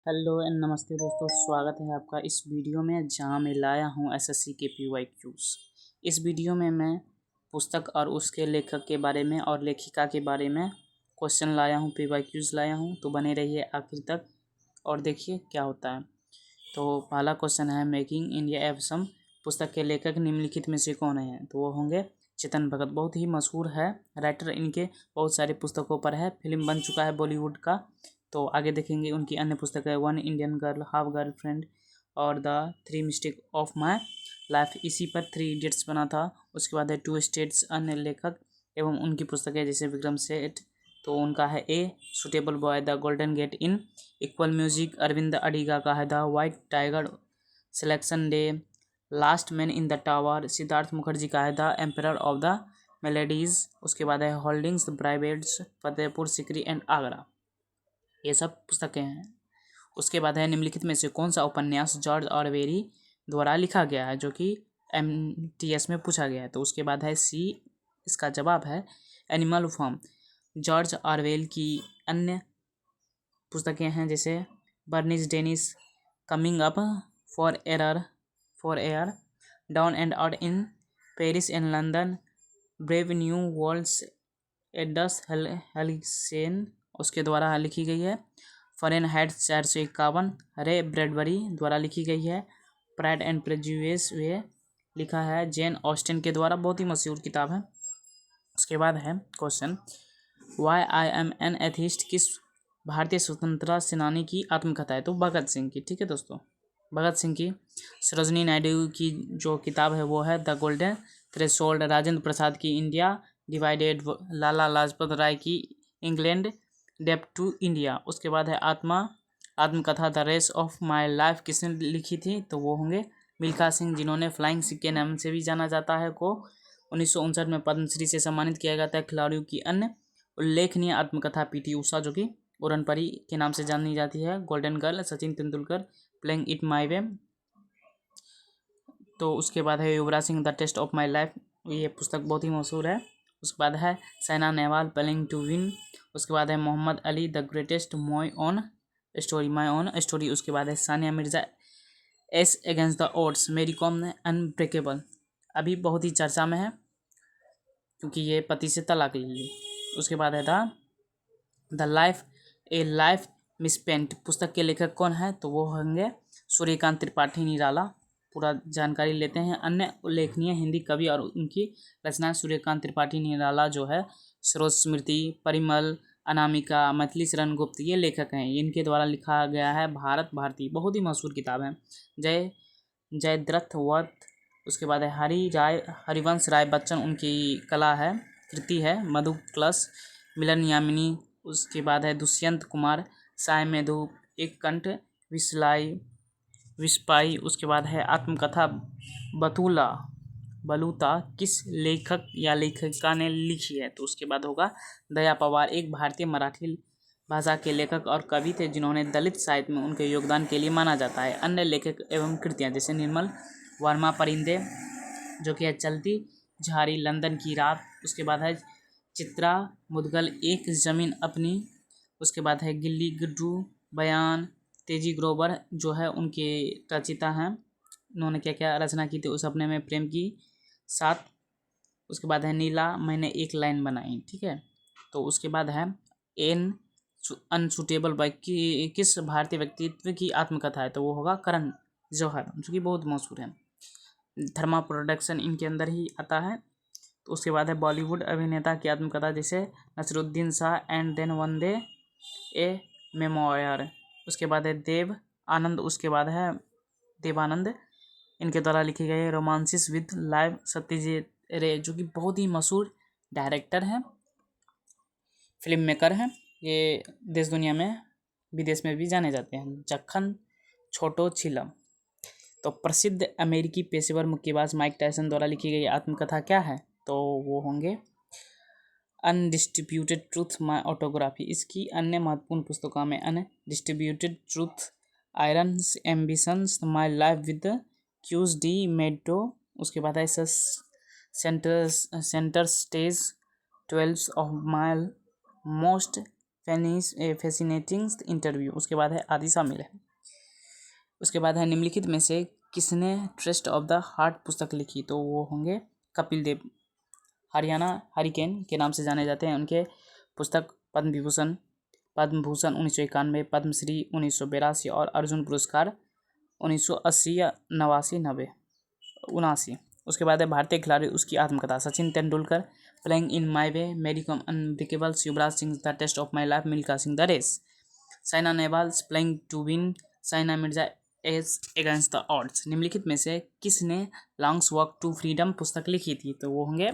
Hello and नमस्ते दोस्तों, स्वागत है आपका इस वीडियो में जहां मैं लाया हूं एसएससी के पीवाईक्यूज। इस वीडियो में मैं पुस्तक और उसके लेखक के बारे में और लेखिका के बारे में क्वेश्चन लाया हूं, पीवाईक्यूज लाया हूं। तो बने रहिए आखिर तक और देखिए क्या होता है। तो पहला क्वेश्चन है, मेकिंग इंडिया एवसम पुस्तक के लेखक निम्नलिखित में से कौन है? तो वो होंगे चेतन भगत। बहुत ही मशहूर है राइटर, इनके बहुत सारे पुस्तकों पर है, फिल्म बन चुका है बॉलीवुड का। तो आगे देखेंगे उनकी अन्य पुस्तक है one Indian girl, half girlfriend और the three mistake of my life. इसी पर थ्री इडियट्स बना था। उसके बाद है टू स्टेट्स। अन्य लेखक एवं उनकी पुस्तकें जैसे विक्रम सेठ, तो उनका है a suitable boy, the golden gate in. Equal music Arvind Adiga का है the white tiger, selection day, last man in the tower. Siddhartha Mukherjee का है the emperor of the maladies. उसके बाद है holdings, privates, Fatehpur Sikri and Agra. ये सब पुस्तकें हैं। उसके बाद है निम्नलिखित में से कौन सा उपन्यास जॉर्ज ऑरवेल द्वारा लिखा गया है, जो कि एमटीएस में पूछा गया है। तो उसके बाद है सी, इसका जवाब है एनिमल फार्म। जॉर्ज ऑरवेल की अन्य पुस्तकें हैं जैसे Burmese days, coming up for air, down and out in Paris and London, brave new worlds, Aldous हेलिसेन उसके द्वारा लिखी गई है। फ़ारेनहाइट 451 रे ब्रैडबरी द्वारा लिखी गई है। प्राइड एंड प्रेजुडिस वे लिखा है जेन ऑस्टिन के द्वारा, बहुत ही मशहूर किताब है। उसके बाद है question, why I am an atheist किस भारतीय स्वतंत्रता सेनानी की आत्मकथा है? तो भगत सिंह की। ठीक है दोस्तों, भगत सिंह की। सरोजनी नायडू की जो किताब है वो है the golden threshold. Rajendra Prasad की इंडिया डिवाइडेड। लाला लाजपत राय की इंग्लैंड डेप्ट टू इंडिया। उसके बाद है आत्मकथा the race of my life किसने लिखी थी? तो वो होंगे मिल्खा सिंह, जिन्होंने फ्लाइंग सिख के नाम से भी जाना जाता है। को 1959 में पद्मश्री से सम्मानित किया जाता है। खिलाड़ियों की अन्य उल्लेखनीय आत्मकथा पीटी उषा, जो कि उड़न परी के नाम से जानी जाती है। Golden girl Sachin Tendulkar, playing it my way. तो उसके बाद है Yuvraj Singh the test of my life, ये पुस्तक बहुत ही मशहूर है। उसके बाद है Saina Nehwal playing to win. उसके बाद है Muhammad Ali the greatest my own story. उसके बाद है Sania Mirza ace against the odds. Mary Kom ने अनब्रेकेबल अभी बहुत ही चर्चा में है क्योंकि ये पति से तलाक ले ली। उसके बाद है द लाइफ ए लाइफ मिसपेंट पुस्तक के लेखक कौन है? तो वो होंगे सूर्यकांत त्रिपाठी निराला। पूरा जानकारी लेते हैं। अन्य उल्लेखनीय हिंदी कवि और उनकी रचना सूर्यकांत त्रिपाठी निराला जो है, सरोज स्मृति, परिमल, अनामिका, मैथिली शरण गुप्त, ये लेखक हैं। इनके द्वारा लिखा गया है भारत भारती, बहुत ही मशहूर किताब है। जयद्रथ वध। उसके बाद है हरिवंश राय बच्चन, उनकी कला है, कृति है। मधु क्लस, मिलन यामिनी। उसके बाद है दुष्यंत कुमार, साय मेधु, एक कंठ विस्पाई। उसके बाद है आत्मकथा बलूता किस लेखक या लेखिका ने लिखी है? तो उसके बाद होगा दया पवार, एक भारतीय मराठी भाषा के लेखक और कवि थे, जिन्होंने दलित साहित्य में उनके योगदान के लिए माना जाता है। अन्य लेखक एवं कृतियाँ जैसे निर्मल वर्मा परिंदे, जो कि है चलती झाड़ी, लंदन की रात। उसके बाद है चित्रा मुदगल, एक ज़मीन अपनी। उसके बाद है गिल्ली गुड्डू बयान। तेजी ग्रोवर जो है उनके रचिता हैं, उन्होंने क्या क्या रचना की थी? उस अपने में प्रेम की साथ। उसके बाद है नीला मैंने एक लाइन बनाई। ठीक है, तो उसके बाद है एन अनसुटेबल बाय की किस भारतीय व्यक्तित्व की आत्मकथा है? तो वो होगा करण जौहर, जो कि बहुत मशहूर है। धर्मा प्रोडक्शन इनके अंदर ही आता है। तो उसके बाद है बॉलीवुड अभिनेता की आत्मकथा, जैसे Naseeruddin Shah and then one day a memoir. उसके बाद है देव आनंद। उसके बाद है देवानंद, इनके द्वारा लिखी गई रोमांसिस विद लाइव सत्यजीत रे, जो कि बहुत ही मशहूर डायरेक्टर हैं, फिल्म मेकर हैं। ये देश दुनिया में विदेश में भी जाने जाते हैं। जखन छोटो छिलम। तो प्रसिद्ध अमेरिकी पेशेवर मुक्केबाज माइक टायसन द्वारा लिखी गई आत्मकथा क्या है? तो वो होंगे अनडिस्ट्रीब्यूटेड ट्रूथ माई ऑटोग्राफी। इसकी अन्य महत्वपूर्ण पुस्तकों में undistributed truth, irons ambitions, my life with cues D meadow. उसके बाद है centre stage, 12 of my most fascinating interview. उसके बाद है आदि शामिल है। उसके बाद है निम्नलिखित में से किसने ट्रस्ट ऑफ द हार्ट पुस्तक लिखी, तो वो होंगे कपिल देव। हरियाणा हरिकेन के नाम से जाने जाते हैं। उनके पुस्तक पद्म भूषण 1991, पद्मश्री 1982 और अर्जुन पुरस्कार 1980 या 89। उसके बाद है भारतीय खिलाड़ी, उसकी आत्मकथा। Sachin Tendulkar playing in my way, Mary Kom unbreakable, Yuvraj Singh the test of my life, Milkha Singh the race, Saina Nehwal playing to win, Saina Mirza ace against the odds. निम्नलिखित में से किसने लॉन्ग्स वॉक टू फ्रीडम पुस्तक लिखी थी, तो वो होंगे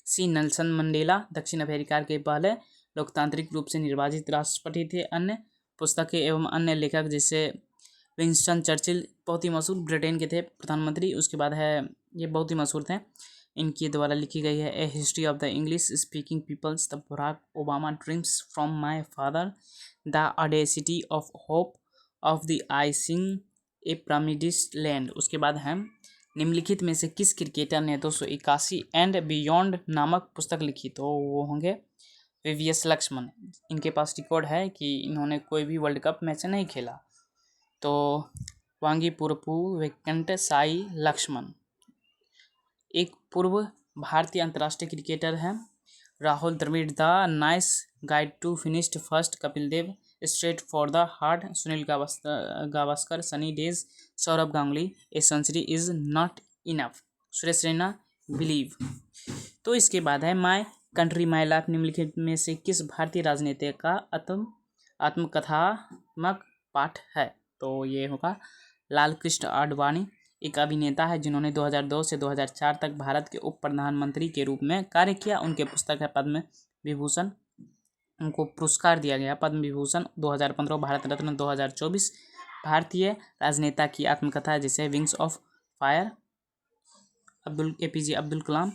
सी नेल्सन मंडेला। दक्षिण अफ्रीका के पहले लोकतांत्रिक रूप से निर्वाचित राष्ट्रपति थे। अन्य पुस्तकें एवं अन्य लेखक जैसे विंस्टन चर्चिल, बहुत ही मशहूर ब्रिटेन के थे प्रधानमंत्री। उसके बाद है, ये बहुत ही मशहूर थे, इनके द्वारा लिखी गई है a history of the English speaking peoples, the Barack Obama dreams from my father, the audacity of hope of the icing a promised land. उसके बाद है निम्नलिखित में से किस क्रिकेटर ने 281 एंड बियॉन्ड नामक पुस्तक लिखी, तो वो होंगे वीवीएस लक्ष्मण। इनके पास रिकॉर्ड है कि इन्होंने कोई भी वर्ल्ड कप मैच नहीं खेला। तो वांगी पुरपू वेंकट साई लक्ष्मण एक पूर्व भारतीय अंतर्राष्ट्रीय क्रिकेटर हैं। Rahul Dravid the nice guide to finished first, Kapil Dev straight for the heart, Sunil Gavaskar sunny days, Saurav Ganguly a century is not enough, Suresh Raina believe. तो इसके बाद है माई कंट्री माई लाइफ। निम्नलिखित में से किस भारतीय राजनीति का आत्मकथात्मक पाठ है, तो ये होगा लाल कृष्ण आडवाणी। एक अभिनेता है जिन्होंने 2002 से 2004 तक भारत के उप प्रधानमंत्री के रूप में कार्य किया। उनके पुस्तक है पद्म विभूषण। उनको पुरस्कार दिया गया पद्म विभूषण 2015, भारत रत्न 2024। भारतीय राजनेता की आत्मकथा जैसे wings of fire APJ Abdul Kalam.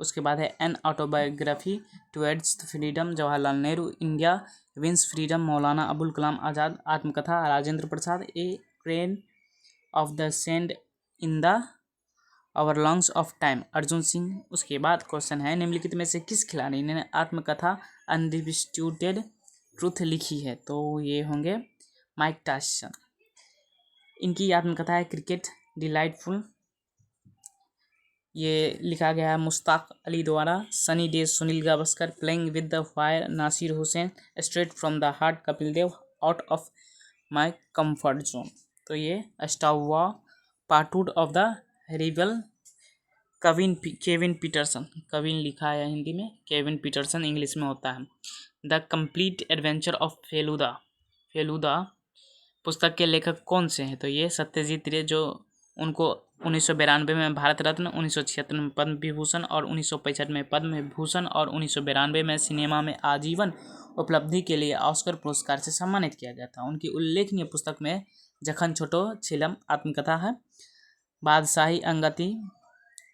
उसके बाद है an autobiography towards freedom, Jawaharlal Nehru. India wins freedom, Maulana Abul Kalam Azad. आत्मकथा Rajendra Prasad, a train of the sand in the hour longs of time, Arjun Singh. उसके बाद क्वेश्चन है निम्नलिखित में से किस खिलाड़ी ने आत्मकथा अनडिस्प्यूटेड ट्रूथ लिखी है, तो ये होंगे माइक टायसन। इनकी आत्मकथा है क्रिकेट डिलाइटफुल, ये लिखा गया है मुश्ताक अली द्वारा। Sunny days Sunil Gavaskar, playing with the fire Nasser Hussain, straight from the heart Kapil Dev, out of my comfort zone. तो ये स्टावा पार्टूड of the rebel Kevin Pietersen. Kevin लिखा है हिंदी में, केविन पीटरसन इंग्लिश में होता है। The complete adventure of Feluda पुस्तक के लेखक कौन से हैं, तो ये सत्यजीत रे, जो उनको 1992 में भारत रत्न, 1976 में पद्म विभूषण और 1965 में पद्म भूषण और 1992 में सिनेमा में आजीवन उपलब्धि के लिए ऑस्कर पुरस्कार से सम्मानित किया गया था। उनकी उल्लेखनीय पुस्तक में जखन छोटो छिलम आत्मकथा है, बादशाही अंगती।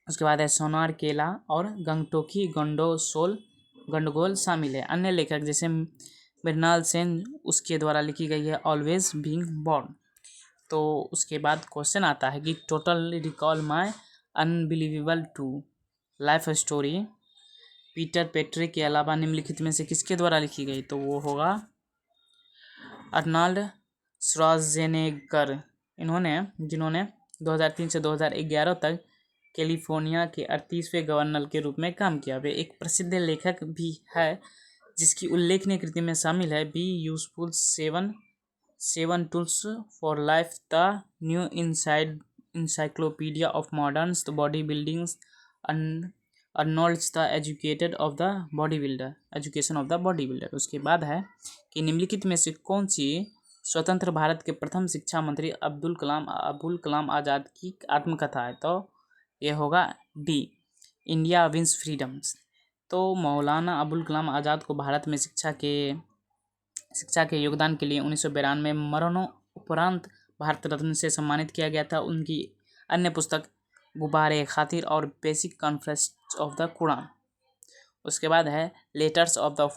उसके बाद है सोनार केला और गंगटोकी गंडगोल शामिल है। अन्य लेखक जैसे मृणाल सेन, उसके द्वारा लिखी गई है ऑलवेज बीइंग बॉर्न। तो उसके बाद क्वेश्चन आता है कि total recall my unbelievable true life story Peter Patrick के अलावा निम्नलिखित में से किसके द्वारा लिखी गई, तो वो होगा अर्नल्ड श्वार्ज़नेगर। जिन्होंने 2003 से 2011 तक कैलिफोर्निया के 38वें गवर्नर के रूप में काम किया। वे एक प्रसिद्ध लेखक भी है जिसकी उल्लेखनीय कृति में शामिल है be useful, seven tools for life, the new encyclopedia of modern body building, Arnold's the education of the body builder. उसके बाद है कि निम्नलिखित में से कौन सी स्वतंत्र भारत के प्रथम शिक्षा मंत्री अबुल कलाम आज़ाद की आत्मकथा है, तो ये होगा डी इंडिया विंस फ्रीडम्स। तो मौलाना अबुल कलाम आज़ाद को भारत में शिक्षा के योगदान के लिए 1992 में मरणोपरांत भारत रत्न से सम्मानित किया गया था। उनकी अन्य पुस्तक गुब्बारे खातिर और basic concepts of the Quran. उसके बाद है letters of the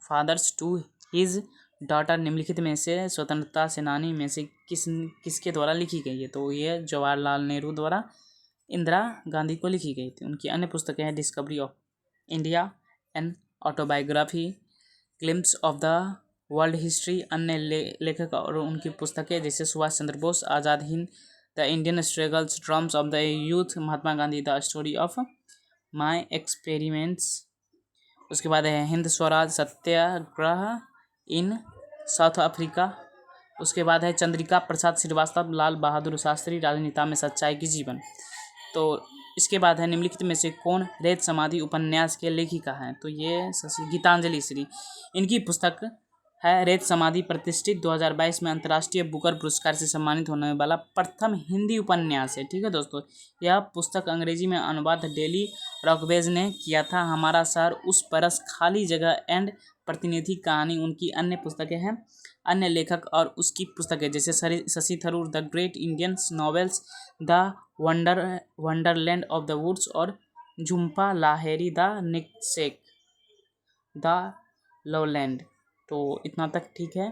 fathers to his daughter. निम्नलिखित में से स्वतंत्रता सेनानी में से किसके द्वारा लिखी गई है, तो ये जवाहरलाल नेहरू द्वारा इंदिरा गांधी को लिखी गई थी। उनकी अन्य पुस्तकें हैं discovery of India, an autobiography, glimpses of the world history, अन्य लेखक और उनकी पुस्तकें जैसे Subhash Chandra Bose, Azad Hind, the Indian struggles, dreams of the youth, Mahatma Gandhi, the story of my experiments. उसके बाद है Hind Swaraj Satyagraha in South Africa. उसके बाद है चंद्रिका प्रसाद श्रीवास्तव, लाल बहादुर शास्त्री, राजनीति में सच्चाई की जीवन। तो इसके बाद है निम्नलिखित में से कौन रेत समाधि उपन्यास के लेखिका हैं? तो ये गीतांजलि श्री, इनकी पुस्तक है रेत समाधि, प्रतिष्ठित 2022 में अंतर्राष्ट्रीय बुकर पुरस्कार से सम्मानित होने वाला प्रथम हिंदी उपन्यास है। ठीक है दोस्तों, यह पुस्तक अंग्रेजी में अनुवाद डेली रॉकवेज ने किया था। हमारा शहर, उस परस, खाली जगह एंड प्रतिनिधि कहानी उनकी अन्य पुस्तकें हैं। अन्य लेखक और उसकी पुस्तकें जैसे Shashi Tharoor, the great Indian novels, the wonderland of the woods, और Jhumpa Lahiri, the namesake, the lowland. तो इतना तक ठीक है।